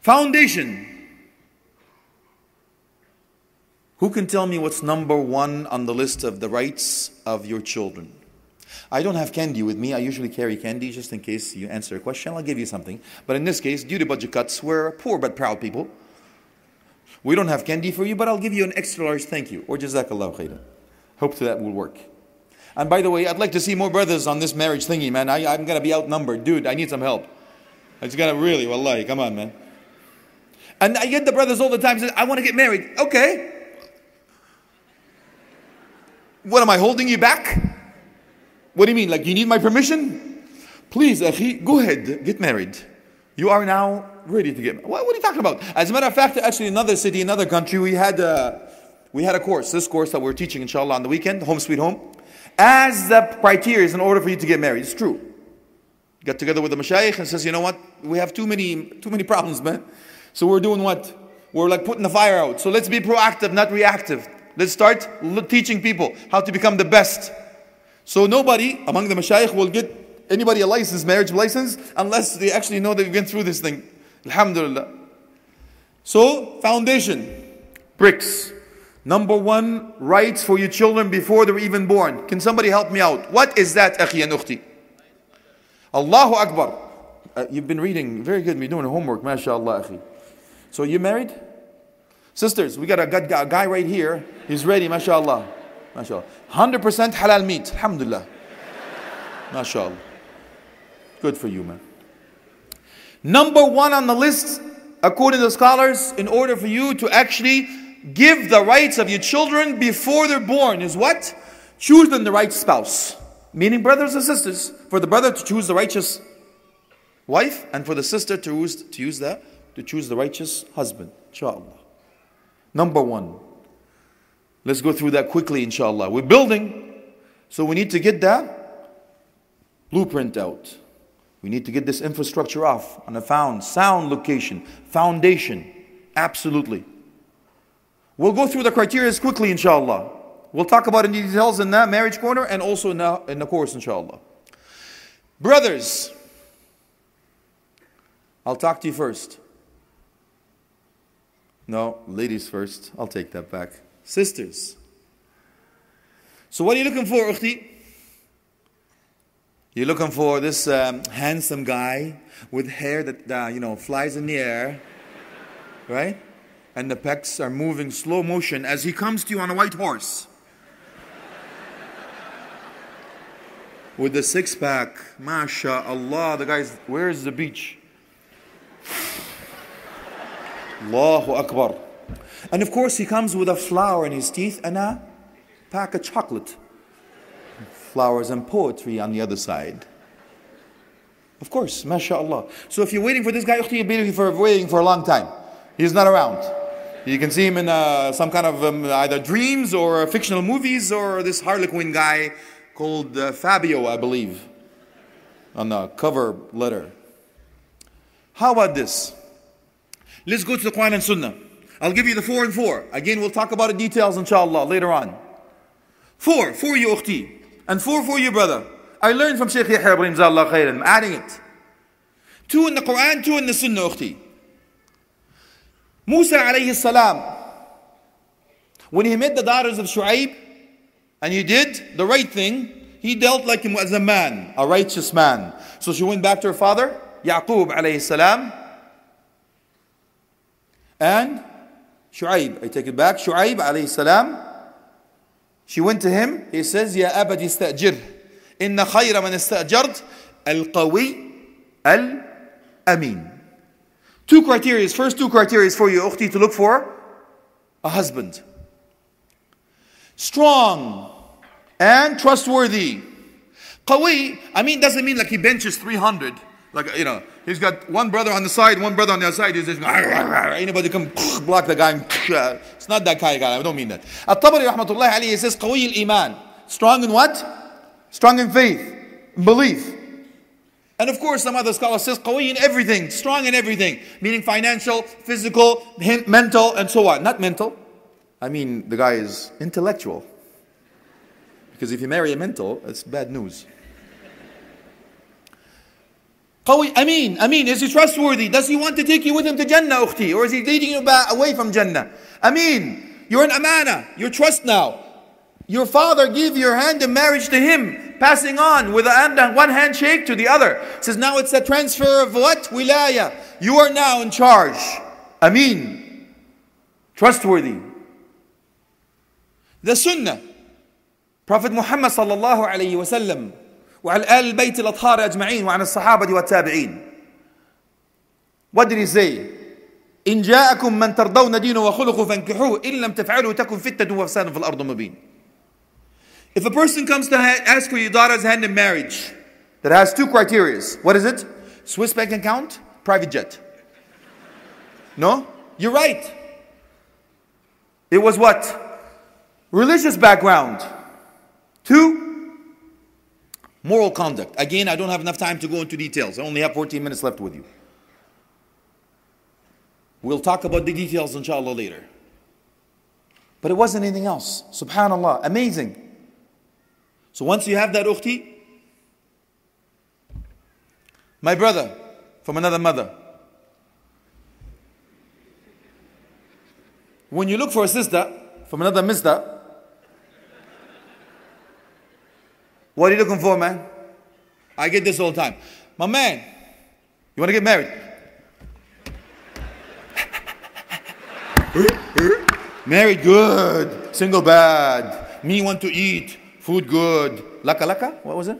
Foundation. Who can tell me what's number one on the list of the rights of your children? I don't have candy with me. I usually carry candy just in case you answer a question. I'll give you something. But in this case, due to budget cuts, we're poor but proud people. We don't have candy for you, but I'll give you an extra large thank you. Or jazakallah khairan. Hope that will work. And by the way, I'd like to see more brothers on this marriage thingy, man. I'm going to be outnumbered. Dude, I need some help. I just got to really, wallahi, come on, man. And I get the brothers all the time say, I want to get married. Okay. What, am I holding you back? What do you mean? Like you need my permission? Please, akhi, go ahead, get married. You are now ready to get married. What are you talking about? As a matter of fact, actually another city, another country, we had a course, this course that we're teaching inshallah on the weekend, Home Sweet Home, as the criteria in order for you to get married. It's true. Got together with the mashayikh and says, you know what? We have too many problems, man. So we're doing what? We're like putting the fire out. So let's be proactive, not reactive. Let's start teaching people how to become the best. So nobody among the mashayikh will get anybody a license, marriage license, unless they actually know they've been through this thing. Alhamdulillah. So, foundation, bricks. Number one, rights for your children before they're even born. Can somebody help me out? What is that, akhi and ukhti? Allahu Akbar. You've been reading, very good, you're doing homework, mashallah, akhi. So you married? Sisters, we got a guy right here. He's ready, mashallah. MashaAllah. 100% halal meat. Alhamdulillah. MashaAllah. Good for you, man. Number one on the list, according to the scholars, in order for you to actually give the rights of your children before they're born is what? Choose them the right spouse. Meaning brothers and sisters. For the brother to choose the righteous wife, and for the sister to choose the righteous husband. Inshallah. Number one. Let's go through that quickly, inshallah. We're building, so we need to get that blueprint out. We need to get this infrastructure off on a sound location, foundation, absolutely. We'll go through the criteria quickly, inshallah. We'll talk about it in details in that marriage corner and also in the course, inshallah. Brothers, I'll talk to you first. No, ladies first. I'll take that back. Sisters. So what are you looking for, ukhti? You're looking for this handsome guy with hair that flies in the air, right? And the pecs are moving slow motion as he comes to you on a white horse. With the six-pack, MashaAllah, the guy's, where's the beach? Allahu Akbar. And of course he comes with a flower in his teeth and a pack of chocolate. Flowers and poetry on the other side. Of course, mashallah. So if you're waiting for this guy, you'll be waiting for a long time. He's not around. You can see him in some kind of either dreams or fictional movies, or this Harlequin guy called Fabio, I believe, on the cover letter. How about this? Let's go to the Quran and Sunnah. I'll give you the 4 and 4. Again, we'll talk about the details, inshallah, later on. 4 for you, ukhti. And 4 for you, brother. I learned from Shaykh Yahya Ibrahim Zallah Khairan. I'm adding it. 2 in the Quran, 2 in the Sunnah, ukhti. Musa alayhi salam, when he met the daughters of Shu'aib, and he did the right thing, he dealt like him as a man, a righteous man. So she went back to her father, Yaqub alayhi salam, and Shu'aib, I take it back, Shu'aib alayhi salam, she went to him, he says, Ya abadi istajir, inna khayra man istajart, al-qawi, al-amin. 2 criteria, first 2 criteria for you, ukhti, to look for a husband. Strong and trustworthy. Qawi, doesn't mean like he benches 300. Like, he's got one brother on the side, one brother on the other side. He's just, anybody come block the guy. It's not that kind of guy. I don't mean that. At-Tabari rahmatullahi alayhi, he says, Qawi al-Iman. Strong in what? Strong in faith, in belief. And of course, some other scholars says, Qawi in everything, strong in everything. Meaning financial, physical, mental, and so on. Not mental. The guy is intellectual. Because if you marry a mental, it's bad news. قوي أمين. أمين. Is he trustworthy? Does he want to take you with him to Jannah, أختي? Or is he leading you away from Jannah? أمين. You're an amana. You're trust now. Your father gave your hand in marriage to him, passing on with one handshake to the other. Says now it's a transfer of what? Wilaya. You are now in charge. Ameen. Trustworthy. The Sunnah. Prophet Muhammad sallallahu alayhi wa sallam وعلى آل البيت الأطهار أجمعين وعن الصحابة والتابعين. What did he say? إن جاءكم من ترضون دينه وخلقه فانكحوه إن لم تفعلوا تكن فتنة وفساد في الأرض مبين. If a person comes to ask for your daughter's hand in marriage that has two criteria, what is it? Swiss bank account, private jet. No? You're right. It was what? Religious background. 2, moral conduct. Again, I don't have enough time to go into details. I only have 14 minutes left with you. We'll talk about the details inshallah later. But it wasn't anything else. Subhanallah. Amazing. So once you have that ukhti, my brother from another mother. When you look for a sister from another mister, what are you looking for, man? I get this all the time. My man, you want to get married? Married, good. Single, bad. Me want to eat. Food, good. Laka laka? What was it?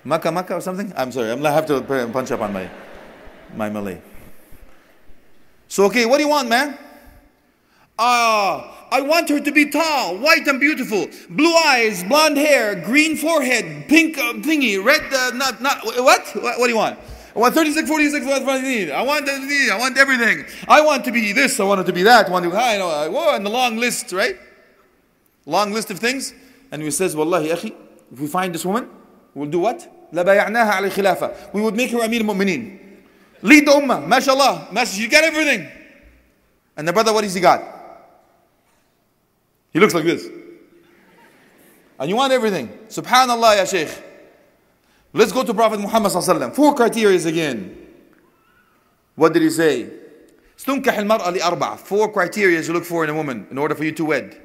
Maka maka or something? I'm sorry. I have to punch up on my Malay. So, okay, what do you want, man? I want her to be tall, white and beautiful, blue eyes, blonde hair, green forehead, pink thingy, red, what do you want? I want 36, 46, what do you need? I want everything. I want to be this, I want it to be that, and the long list, right? Long list of things. And he says, Wallahi, akhi, if we find this woman, we'll do what? لَبَيَعْنَاهَا عَلَى الْخِلَافَةِ. We would make her Amir al-Mu'mineen. Lead the ummah, mashallah. You got everything. And the brother, what has he got? He looks like this. And you want everything. Subhanallah, ya Shaykh. Let's go to Prophet Muhammad sallallahu alaihi wasallam. 4 criteria again. What did he say? استنكح المرأة لأربعة. 4 criteria you look for in a woman in order for you to wed.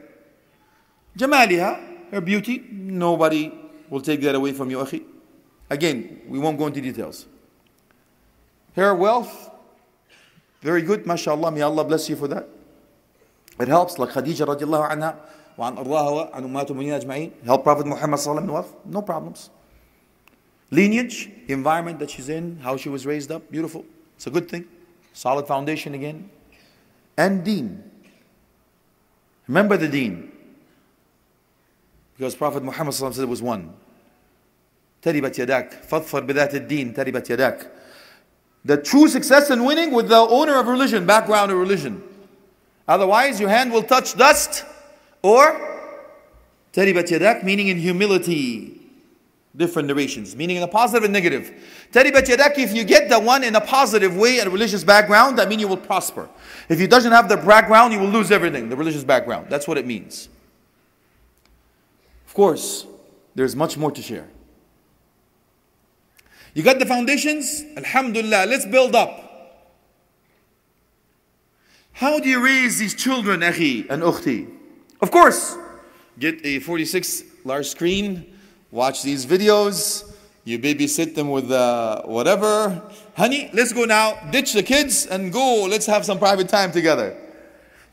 جمالها, her beauty. Nobody will take that away from you, akhi. Again, we won't go into details. Her wealth, very good, mashallah. May Allah bless you for that. It helps, like Khadija radiallahu anha, وعن أرضاها وعن أمهات المؤمنين أجمعين. Help Prophet Muhammad sallallahu alaihi wasallam. No problems. Lineage, environment that she's in, how she was raised up, beautiful. It's a good thing. Solid foundation again. And deen. Remember the deen. Because Prophet Muhammad sallallahu alaihi wasallam said it was one. تربت يداك فاظفر بذات الدين تربت يداك. The true success in winning with the owner of religion, background of religion. Otherwise, your hand will touch dust. Or تربت يداك, meaning in humility. Different narrations, meaning in a positive and negative. تربت يداك, if you get the one in a positive way and a religious background, that means you will prosper. If you doesn't have the background, you will lose everything, the religious background. That's what it means. Of course, there's much more to share. You got the foundations? Alhamdulillah, let's build up. How do you raise these children, akhi and ukhti? Of course, get a 46 large screen, watch these videos, you babysit them with whatever. Honey, let's go now, ditch the kids and go, let's have some private time together.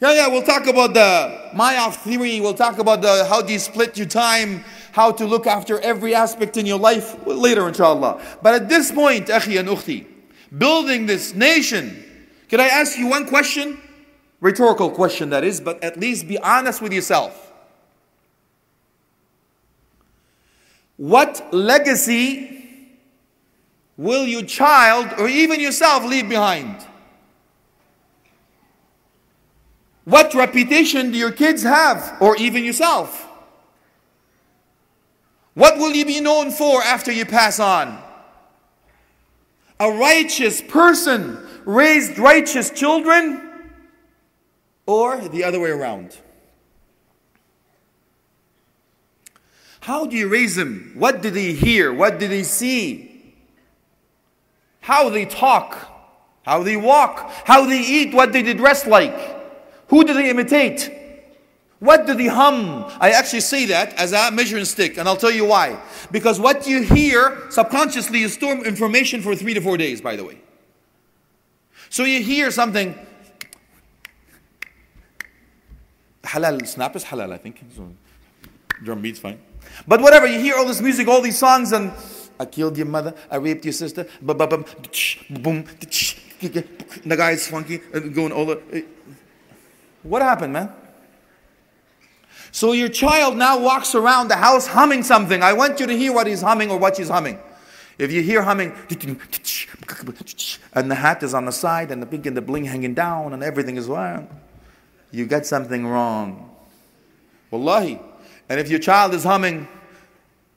Yeah, we'll talk about the Maya theory, we'll talk about how do you split your time, how to look after every aspect in your life later, inshallah. But at this point, akhi and ukhti, building this nation, can I ask you one question? Rhetorical question that is, but at least be honest with yourself. What legacy will your child or even yourself leave behind? What reputation do your kids have or even yourself? What will you be known for after you pass on? A righteous person raised righteous children, or the other way around? How do you raise them? What did they hear? What did they see? how they talk, how they walk, how they eat, what they dress like. Who do they imitate? What do they hum? I actually say that as a measuring stick, and I'll tell you why. Because what you hear, subconsciously, you store information for 3 to 4 days, by the way. So you hear something. Halal, snap is halal, I think. So, drum beat's fine. But whatever, you hear all this music, all these songs, and I killed your mother, I raped your sister, boom, the guy's funky, going all the... What happened, man? So your child now walks around the house humming something. I want you to hear what he's humming or what she's humming. If you hear humming, and the hat is on the side, and the pink and the bling hanging down, and everything is wrong, you got something wrong. Wallahi. And if your child is humming,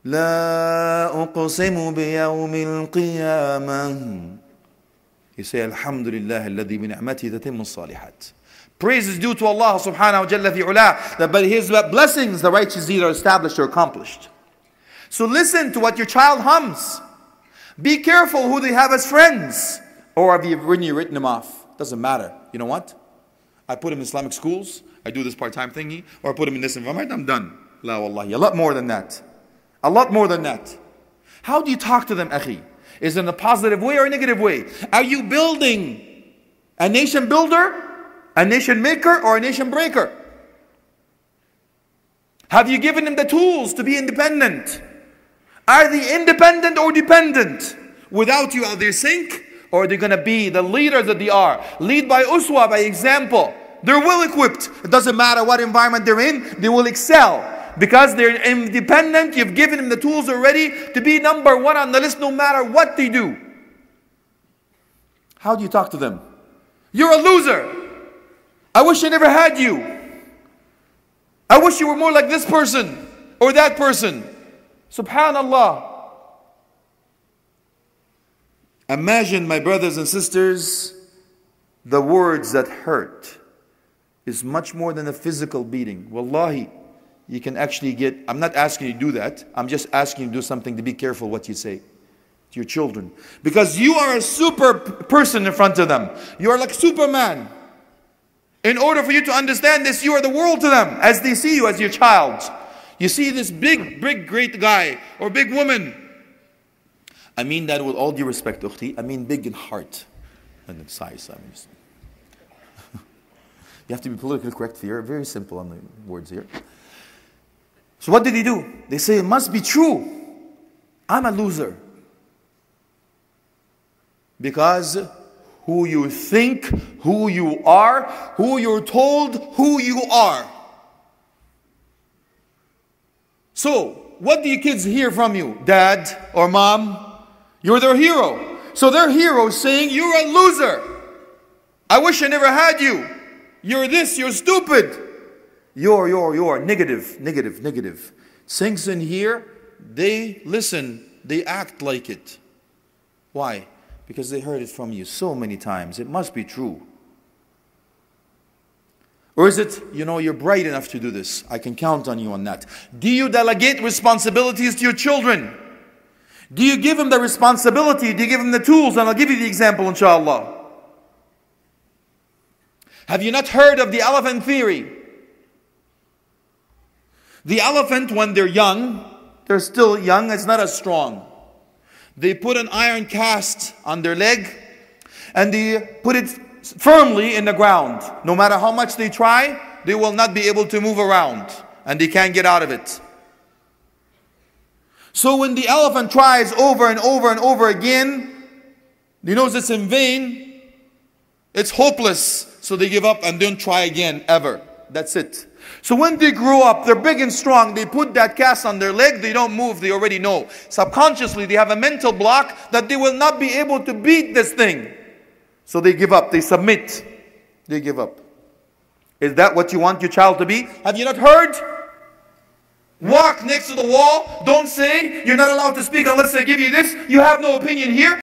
لا أقسم بيوم القيامة, you say, Alhamdulillah, الذي بنعمته تتم الصالحات. Praise is due to Allah subhanahu wa jalla fi ula, that by His blessings the righteous deeds are established or accomplished. So listen to what your child hums. Be careful who they have as friends. Or have you written them off? Doesn't matter. You know what? I put him in Islamic schools, I do this part-time thingy, or I put him in this environment, I'm done. La wallahi. A lot more than that. A lot more than that. How do you talk to them, akhi? Is it in a positive way or a negative way? Are you building a nation builder, a nation maker, or a nation breaker? Have you given them the tools to be independent? Are they independent or dependent? Without you, are they sink? Or are they going to be the leaders that they are? Lead by uswa, by example. They're well equipped. It doesn't matter what environment they're in, they will excel. Because they're independent, you've given them the tools already to be number one on the list no matter what they do. How do you talk to them? You're a loser. I wish I never had you. I wish you were more like this person or that person. Subhanallah. Imagine, my brothers and sisters, the words that hurt is much more than a physical beating. Wallahi, you can actually get, I'm not asking you to do that. I'm just asking you to do something to be careful what you say to your children. Because you are a super person in front of them. You are like Superman. In order for you to understand this, you are the world to them as they see you as your child. You see this big, great guy or big woman. I mean that with all due respect, ukhti. I mean big in heart and in size. I mean, you have to be politically correct here. Very simple on the words here. So what did he do? They say, it must be true. I'm a loser. Because who you think, who you are, who you're told, who you are. So, what do your kids hear from you? Dad or mom? You're their hero. So their hero is saying, you're a loser. I wish I never had you. You're this, you're stupid. You're negative. Sinks in here, they listen, they act like it. Why? Because they heard it from you so many times. It must be true. Or is it, you're bright enough to do this. I can count on you on that. Do you delegate responsibilities to your children? Do you give them the responsibility? Do you give them the tools? And I'll give you the example, inshallah. Have you not heard of the elephant theory? The elephant, when they're young, they're still young, it's not as strong. They put an iron cast on their leg and they put it firmly in the ground. No matter how much they try, they will not be able to move around and they can't get out of it. So when the elephant tries over and over again, he knows it's in vain, it's hopeless, so they give up and don't try again ever. That's it. So when they grow up, they're big and strong, they put that cast on their leg, they don't move, they already know. Subconsciously, they have a mental block that they will not be able to beat this thing. So they give up, they submit, they give up. Is that what you want your child to be? Have you not heard? Walk next to the wall, don't say, you're not allowed to speak unless I give you this, you have no opinion here.